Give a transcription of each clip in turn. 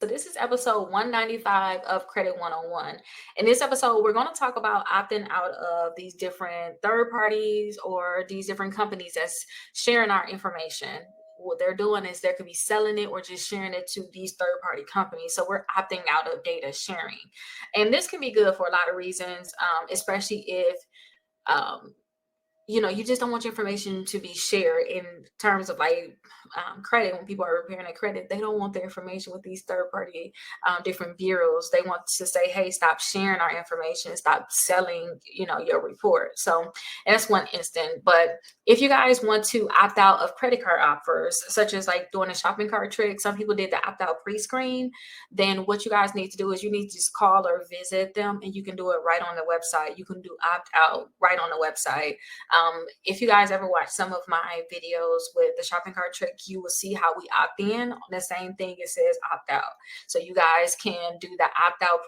So this is episode 195 of Credit 101. In this episode, we're going to talk about opting out of these different third parties or these different companies that's sharing our information. What they're doing is they could be selling it or just sharing it to these third party companies. So we're opting out of data sharing. And this can be good for a lot of reasons, especially if um, you just don't want your information to be shared in terms of like credit. When people are repairing a credit, they don't want their information with these third party different bureaus. They want to say, hey, stop sharing our information, stop selling, your report. So that's one instant. But if you guys want to opt out of credit card offers, such as like doing a shopping cart trick, some people did the opt out pre-screen, then what you guys need to do is you need to just call or visit them, and you can do it right on the website. You can do opt out right on the website. If you guys ever watch some of my videos with the shopping cart trick, you will see how we opt in. On the same thing, it says opt out. So you guys can do the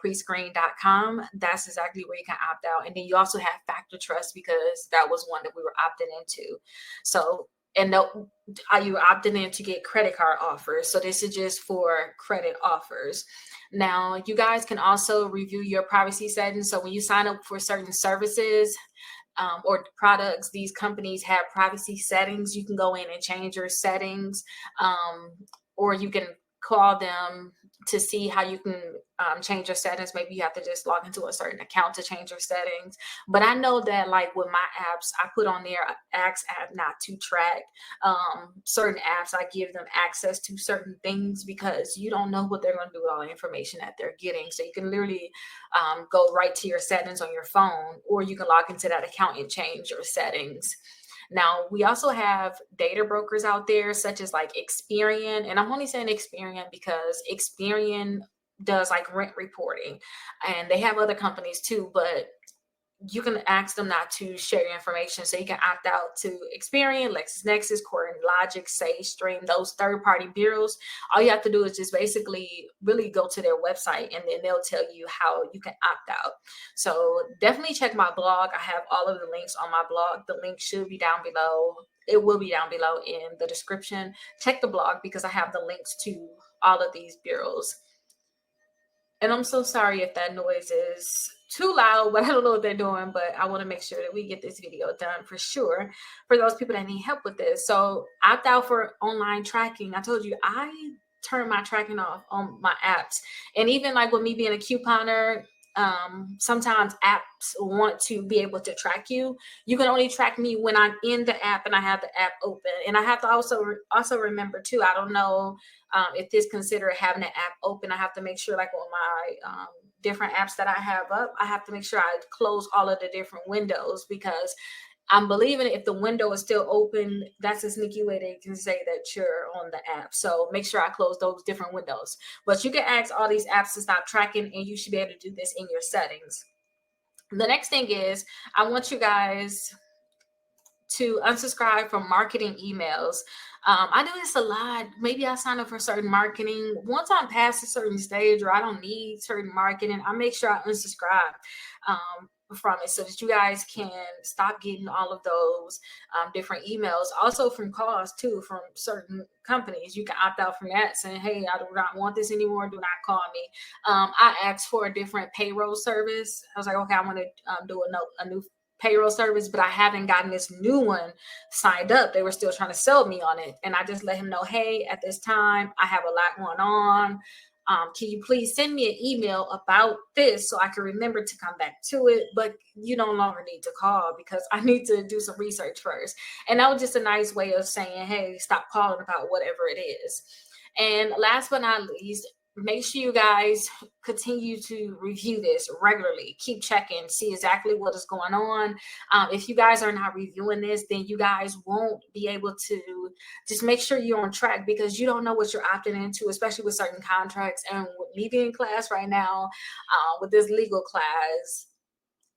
optoutprescreen.com. That's exactly where you can opt out. And then you also have Factor Trust, because that was one that we were opting into. So, and are you opting in to get credit card offers? So this is just for credit offers. Now, you guys can also review your privacy settings. So when you sign up for certain services, or products, these companies have privacy settings. You can go in and change your settings, or you can call them to see how you can change your settings. Maybe you have to just log into a certain account to change your settings. But I know that like with my apps, I put on there ask app not to track certain apps. I give them access to certain things because you don't know what they're going to do with all the information that they're getting. So you can literally go right to your settings on your phone, or you can log into that account and change your settings. Now, we also have data brokers out there, such as like Experian. And I'm only saying Experian because Experian does like rent reporting, and they have other companies too, but you can ask them not to share your information. So you can opt out to Experian, LexisNexis, CoreLogic, SageStream, those third-party bureaus. All you have to do is just basically really go to their website, and then they'll tell you how you can opt out. So definitely check my blog. I have all of the links on my blog. The link should be down below. It will be down below in the description. Check the blog because I have the links to all of these bureaus. And I'm so sorry if that noise is too loud, but I don't know what they're doing. But I want to make sure that we get this video done for sure for those people that need help with this. So opt out for online tracking. I told you I turn my tracking off on my apps. And even like with me being a couponer, sometimes apps want to be able to track you. You can only track me when I'm in the app and I have the app open. And I have to also remember too, I don't know if this consider having an app open. I have to make sure like on my different apps that I have up, I have to make sure I close all of the different windows, because I'm believing if the window is still open, that's a sneaky way they can say that you're on the app. So make sure I close those different windows. But you can ask all these apps to stop tracking, and you should be able to do this in your settings. The next thing is I want you guys to unsubscribe from marketing emails. I do this a lot. Maybe I sign up for certain marketing. Once I'm past a certain stage or I don't need certain marketing, I make sure I unsubscribe from it so that you guys can stop getting all of those different emails. Also from calls too, from certain companies. You can opt out from that, saying, hey, I do not want this anymore. Do not call me. I asked for a different payroll service. I was like, okay, I want to do a new payroll service, but I haven't gotten this new one signed up. They were still trying to sell me on it. And I just let him know, hey, at this time, I have a lot going on. Can you please send me an email about this so I can remember to come back to it? But you no longer need to call because I need to do some research first. And that was just a nice way of saying, hey, stop calling about whatever it is. And last but not least, make sure you guys continue to review this regularly. Keep checking, see exactly what is going on. If you guys are not reviewing this, then you guys won't be able to just make sure you're on track, because you don't know what you're opting into, especially with certain contracts. And with me being in class right now, with this legal class,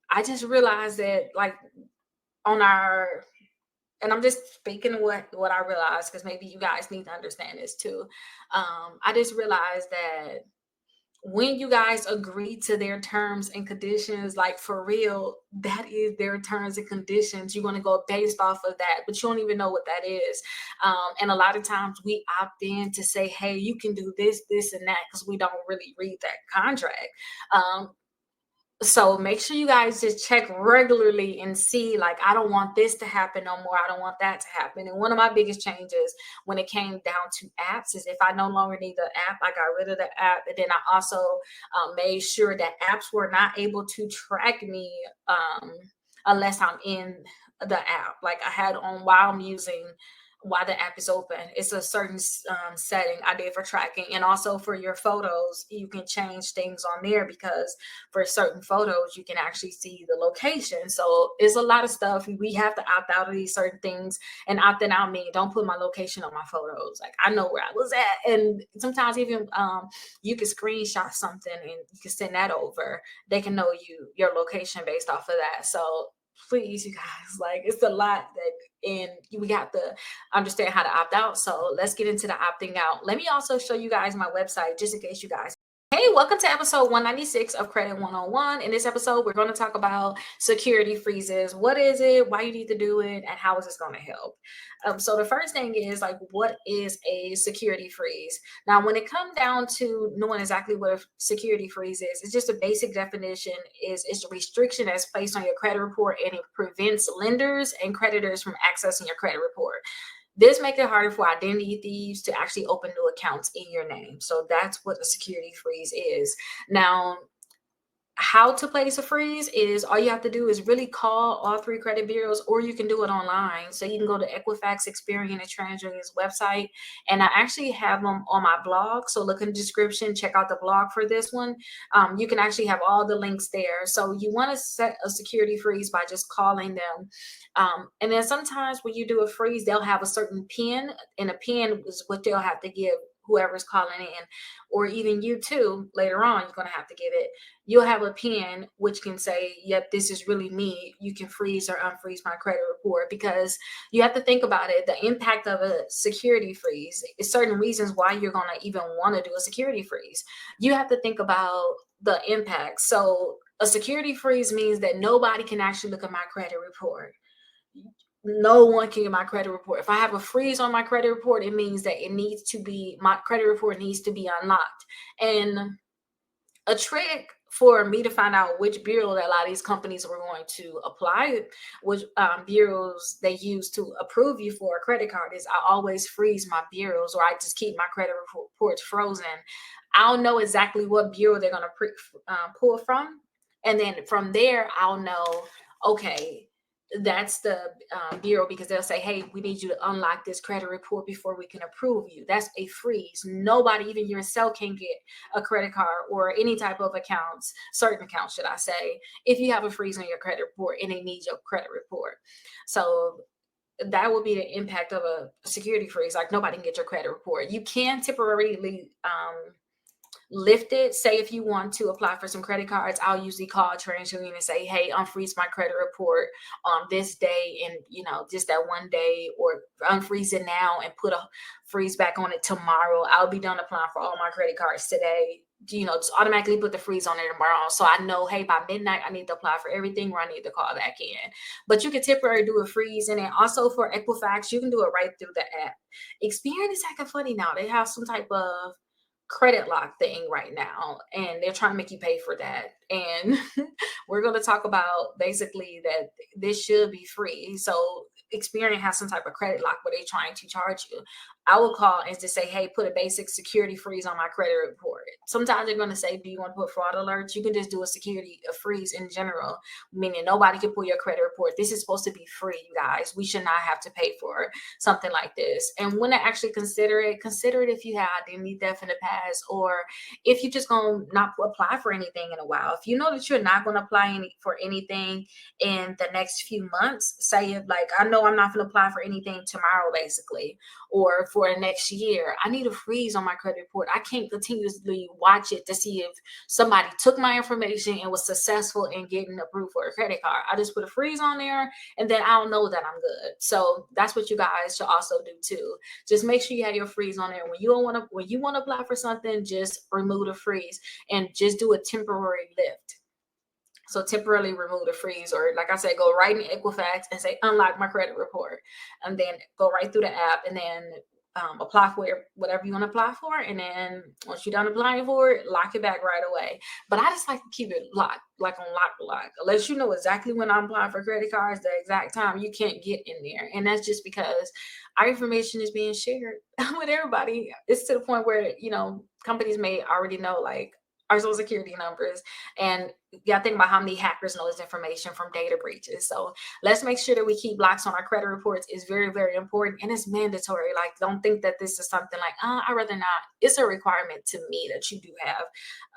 I just realized that like on our, and I'm just speaking what I realized, because maybe you guys need to understand this too. I just realized that when you guys agree to their terms and conditions, like for real, that is their terms and conditions. You're going to go based off of that, but you don't even know what that is. And a lot of times we opt in to say, hey, you can do this, this, and that, because we don't really read that contract. Um, so make sure you guys just check regularly and see, like, I don't want this to happen no more, I don't want that to happen. And one of my biggest changes when it came down to apps is if I no longer need the app, I got rid of the app. And then I also made sure that apps were not able to track me unless I'm in the app. Like I had on while I'm using, while the app is open, it's a certain setting I did for tracking. And also for your photos, you can change things on there, because for certain photos you can actually see the location. So it's a lot of stuff we have to opt out of these certain things. And opting out means don't put my location on my photos. Like I know where I was at. And sometimes even you can screenshot something and you can send that over. They can know your location based off of that. So please, you guys, like, it's a lot that, and we got to understand how to opt out. So let's get into the opting out. Let me also show you guys my website, just in case you guys. Hey, welcome to episode 196 of Credit 101. In this episode, we're going to talk about security freezes. What is it? Why you need to do it? And how is this going to help? So the first thing is, like, what is a security freeze? Now, when it comes down to knowing exactly what a security freeze is, it's just a basic definition. It's a restriction that's placed on your credit report, and it prevents lenders and creditors from accessing your credit report. This makes it harder for identity thieves to actually open new accounts in your name. So that's what a security freeze is. Now, how to place a freeze is, all you have to do is really call all three credit bureaus, or you can do it online. So you can go to Equifax, Experian, and TransUnion's website, and I actually have them on my blog. So look in the description, check out the blog for this one. You can actually have all the links there. So you want to set a security freeze by just calling them. And then sometimes when you do a freeze, they'll have a certain PIN, and a PIN is what they'll have to give whoever's calling in, or even you too, later on, you're going to have to give it. You'll have a PIN which can say, yep, this is really me. You can freeze or unfreeze my credit report, because you have to think about it. The impact of a security freeze is certain reasons why you're going to even want to do a security freeze. You have to think about the impact. So a security freeze means that nobody can actually look at my credit report. No one can get my credit report. If I have a freeze on my credit report, it means that my credit report needs to be unlocked. And a trick for me to find out which bureau that a lot of these companies were going to apply, which bureaus they use to approve you for a credit card, is I always freeze my bureaus, or I just keep my credit reports frozen. I'll know exactly what bureau they're going to pull from. And then from there, I'll know, okay, that's the bureau, because they'll say, hey, we need you to unlock this credit report before we can approve you. That's a freeze. Nobody, even yourself, can get a credit card or any type of accounts, certain accounts, should I say, if you have a freeze on your credit report and they need your credit report. So that will be the impact of a security freeze. Like, nobody can get your credit report. You can temporarily lift it. Say if you want to apply for some credit cards, I'll usually call TransUnion and say, hey, unfreeze my credit report on this day, and just that one day, or unfreeze it now and put a freeze back on it tomorrow. I'll be done applying for all my credit cards today. Just automatically put the freeze on it tomorrow. So I know, hey, by midnight, I need to apply for everything, or I need to call back in. But you can temporarily do a freeze. And then also for Equifax, you can do it right through the app. Experian is acting funny now. They have some type of credit lock thing right now, and they're trying to make you pay for that. And we're going to talk about basically that this should be free. So Experian has some type of credit lock where they're trying to charge you. I will call and just say, hey, put a basic security freeze on my credit report. Sometimes they're going to say, do you want to put fraud alerts? You can just do a freeze in general, meaning nobody can pull your credit report. This is supposed to be free, you guys. We should not have to pay for something like this. And when I actually consider it if you had identity theft in the past, or if you're just going to not apply for anything in a while. If you know that you're not going to apply for anything in the next few months, say, like, I know I'm not going to apply for anything tomorrow, basically, or for the next year. I need a freeze on my credit report. I can't continuously watch it to see if somebody took my information and was successful in getting approved for a credit card. I just put a freeze on there, and then I'll know that I'm good. So that's what you guys should also do too. Just make sure you have your freeze on there. When you want to apply for something, just remove the freeze and just do a temporary lift. So temporarily remove the freeze, or like I said, go right in Equifax and say unlock my credit report, and then go right through the app and then apply for whatever you want to apply for. And then once you're done applying for it, lock it back right away. But I just like to keep it locked, like on lock. Unless you know exactly when I'm applying for credit cards, the exact time, you can't get in there. And that's just because our information is being shared with everybody. It's to the point where, companies may already know like our social security numbers, and you got to think about how many hackers know this information from data breaches. So let's make sure that we keep locks on our credit reports. It's very, very important, and it's mandatory. Like, don't think that this is something like, I'd rather not. It's a requirement to me that you do have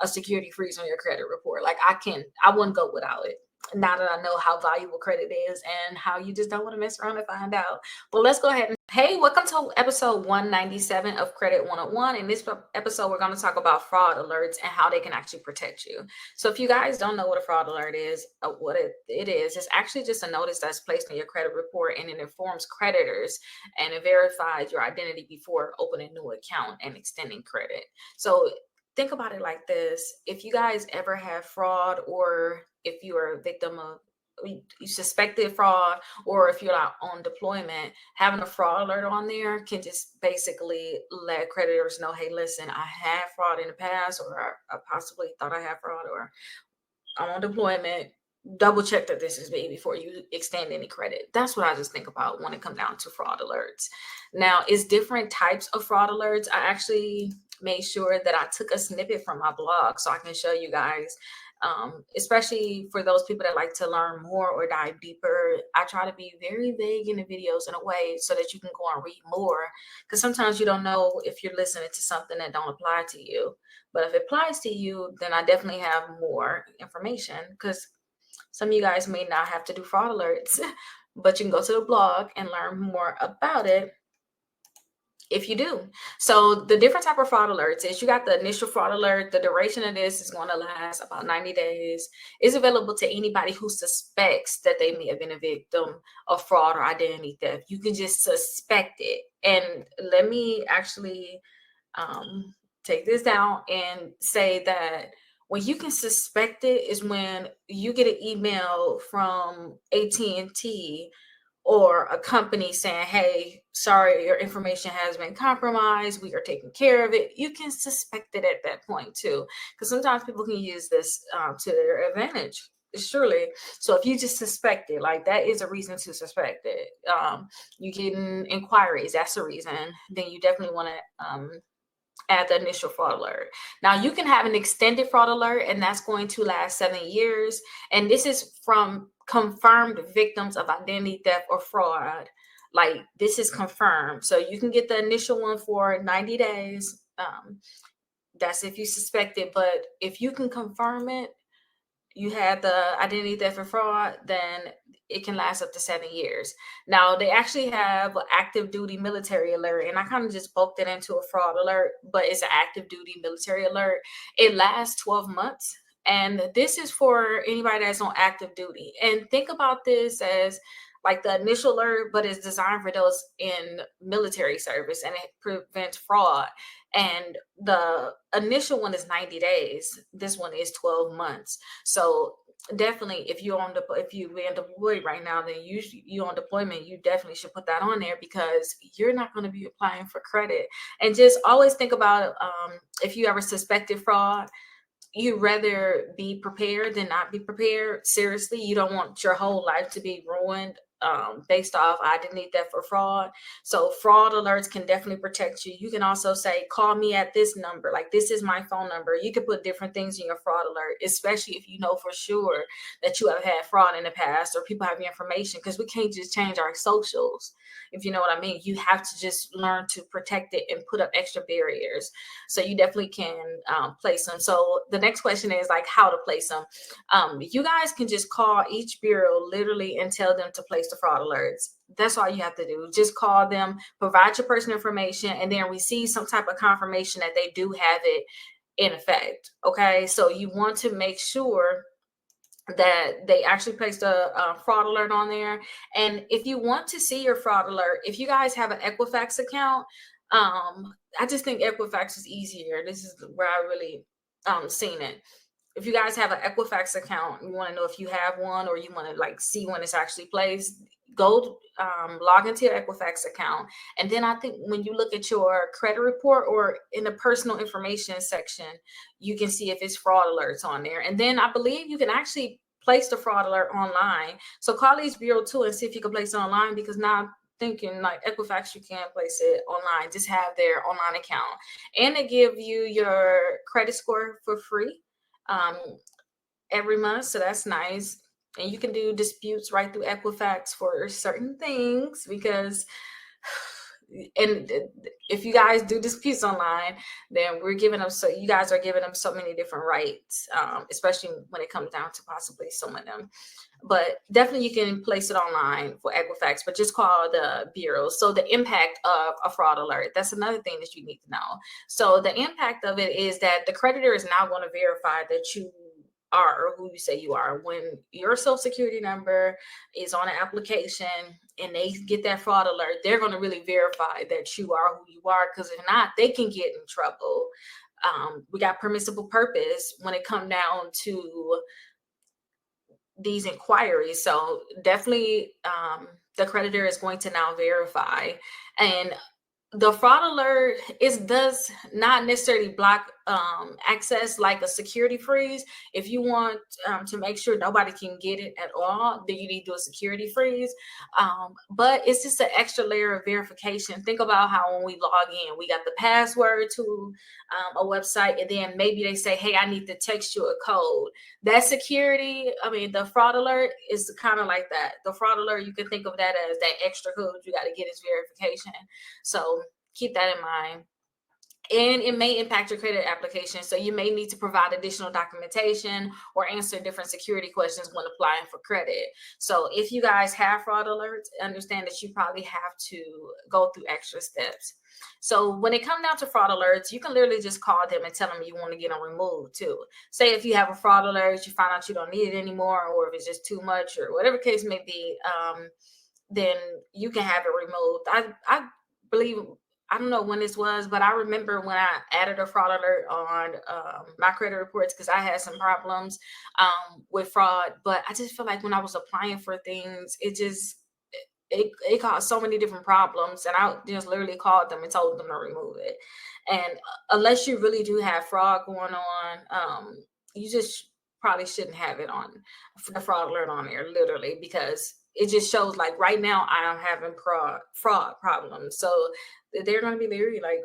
a security freeze on your credit report. Like, I wouldn't go without it. Now that I know how valuable credit is and how you just don't want to mess around and find out. But let's go ahead and hey, welcome to episode 197 of Credit 101. In this episode, we're going to talk about fraud alerts and how they can actually protect you. So if you guys don't know what a fraud alert is, what it is, it's actually just a notice that's placed in your credit report, and it informs creditors and it verifies your identity before opening a new account and extending credit. So think about it like this. If you guys ever have fraud, or if you are a victim of, you suspected fraud, or if you're not on deployment, having a fraud alert on there can just basically let creditors know, hey, listen, I had fraud in the past, or I possibly thought I had fraud, or I'm on deployment. Double check that this is me before you extend any credit. That's what I just think about when it comes down to fraud alerts. Now, it's different types of fraud alerts. I actually made sure that I took a snippet from my blog so I can show you guys, especially for those people that like to learn more or dive deeper. I try to be very vague in the videos in a way so that you can go and read more, because sometimes you don't know if you're listening to something that don't apply to you. But if it applies to you, then I definitely have more information, because some of you guys may not have to do fraud alerts, but you can go to the blog and learn more about it if you do. So the different type of fraud alerts is, you got the initial fraud alert. The duration of this is going to last about 90 days. It's available to anybody who suspects that they may have been a victim of fraud or identity theft. You can just suspect it. And let me actually take this down and say that when you can suspect it is when you get an email from AT&T or a company saying, hey, sorry, your information has been compromised. We are taking care of it. You can suspect it at that point too, because sometimes people can use this to their advantage. Surely. So if you just suspect it, like, that is a reason to suspect it. You getting inquiries, that's a reason. Then you definitely want to add the initial fraud alert. Now, you can have an extended fraud alert, and that's going to last 7 years. And this is from confirmed victims of identity theft or fraud. Like, this is confirmed. So you can get the initial one for 90 days. That's if you suspect it. But if you can confirm it, you had the identity theft or fraud, then it can last up to 7 years. Now, they actually have an active duty military alert, and I kind of just bulked it into a fraud alert, but it's an active duty military alert. It lasts 12 months, and this is for anybody that's on active duty. And think about this as like the initial alert, but it's designed for those in military service, and it prevents fraud. And the initial one is 90 days. This one is 12 months. So definitely, if you're being deployed right now, then you on deployment, you definitely should put that on there, because you're not going to be applying for credit. And just always think about if you ever suspected fraud, you'd rather be prepared than not be prepared. Seriously, you don't want your whole life to be ruined based off identity theft or fraud. So fraud alerts can definitely protect you. You can also say, call me at this number. Like, this is my phone number. You can put different things in your fraud alert, especially if you know for sure that you have had fraud in the past, or people have your information, because we can't just change our socials. If you know what I mean, you have to just learn to protect it and put up extra barriers. So you definitely can place them. So the next question is like how to place them. You guys can just call each bureau literally and tell them to place the fraud alerts. That's all you have to do. Just call them, provide your personal information, and then receive some type of confirmation that they do have it in effect. Okay, so you want to make sure that they actually placed a fraud alert on there. And if you want to see your fraud alert, if you guys have an Equifax account, I just think Equifax is easier. This is where I really seen it. If you guys have an Equifax account, you want to know if you have one, or you want to like see when it's actually placed, go log into your Equifax account. And then I think when you look at your credit report or in the personal information section, you can see if it's fraud alerts on there. And then I believe you can actually place the fraud alert online. So call these bureau too and see if you can place it online, because now I'm thinking like Equifax, you can place it online. Just have their online account, and they give you your credit score for free um, every month. So that's nice. And you can do disputes right through Equifax for certain things, because and if you guys do disputes online, then we're giving them, so you guys are giving them so many different rights, especially when it comes down to possibly suing them. But definitely you can place it online for Equifax, but just call the bureau. So the impact of a fraud alert, that's another thing that you need to know. So the impact of it is that the creditor is now going to verify that you are, or who you say you are. When your social security number is on an application and they get that fraud alert, they're going to really verify that you are who you are, because if not, they can get in trouble. We got permissible purpose when it come down to these inquiries. So definitely the creditor is going to now verify. And the fraud alert does not necessarily block access like a security freeze. If you want to make sure nobody can get it at all, then you need to do a security freeze. But it's just an extra layer of verification. Think about how when we log in, we got the password to a website, and then maybe they say, hey, I need to text you a code. That security, I mean, the fraud alert is kind of like that. The fraud alert, you can think of that as that extra code you got to get as verification. So keep that in mind. And it may impact your credit application. So you may need to provide additional documentation or answer different security questions when applying for credit. So if you guys have fraud alerts, understand that you probably have to go through extra steps. So when it comes down to fraud alerts, you can literally just call them and tell them you want to get them removed too. Say if you have a fraud alert, you find out you don't need it anymore, or if it's just too much, or whatever case may be, then you can have it removed. I believe, I don't know when this was, but I remember when I added a fraud alert on my credit reports, because I had some problems with fraud. But I just feel like when I was applying for things, it caused so many different problems, and I just literally called them and told them to remove it. And unless you really do have fraud going on, you just probably shouldn't have it on the fraud alert on there, literally, because it just shows like right now I am having fraud problems. So they're going to be leery, like,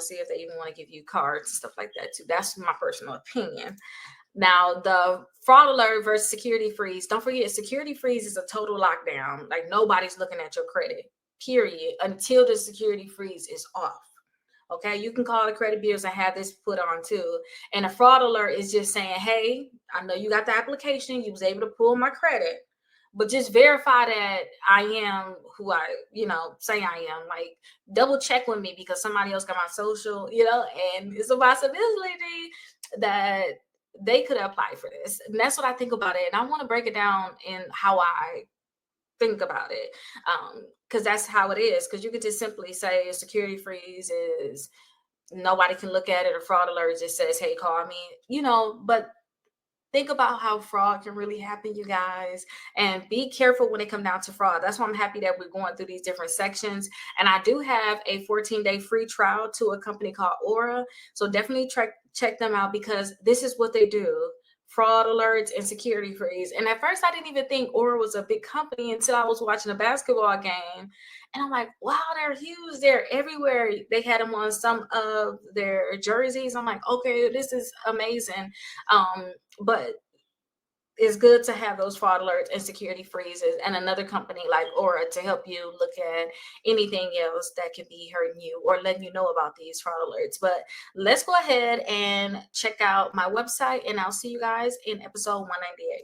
see if they even want to give you cards and stuff like that too. That's my personal opinion. Now, the fraud alert versus security freeze. Don't forget, security freeze is a total lockdown. Like nobody's looking at your credit, period, until the security freeze is off. Okay, you can call the credit bureaus and have this put on too. And a fraud alert is just saying, hey, I know you got the application, you was able to pull my credit, but just verify that I am who I, say I am. Like double check with me, because somebody else got my social, and it's a possibility that they could apply for this. And that's what I think about it. And I want to break it down in how I think about it, because that's how it is. Because you could just simply say a security freeze is nobody can look at it. A fraud alert just says, hey, call me, but think about how fraud can really happen, you guys, and be careful when it comes down to fraud. That's why I'm happy that we're going through these different sections. And I do have a 14-day free trial to a company called Aura. So definitely check them out, because this is what they do: fraud alerts and security freeze. And at first I didn't even think Aura was a big company until I was watching a basketball game. And I'm like, wow, they're huge. They're everywhere. They had them on some of their jerseys. I'm like, okay, this is amazing. But it's good to have those fraud alerts and security freezes and another company like Aura to help you look at anything else that could be hurting you or letting you know about these fraud alerts. But let's go ahead and check out my website, and I'll see you guys in episode 198.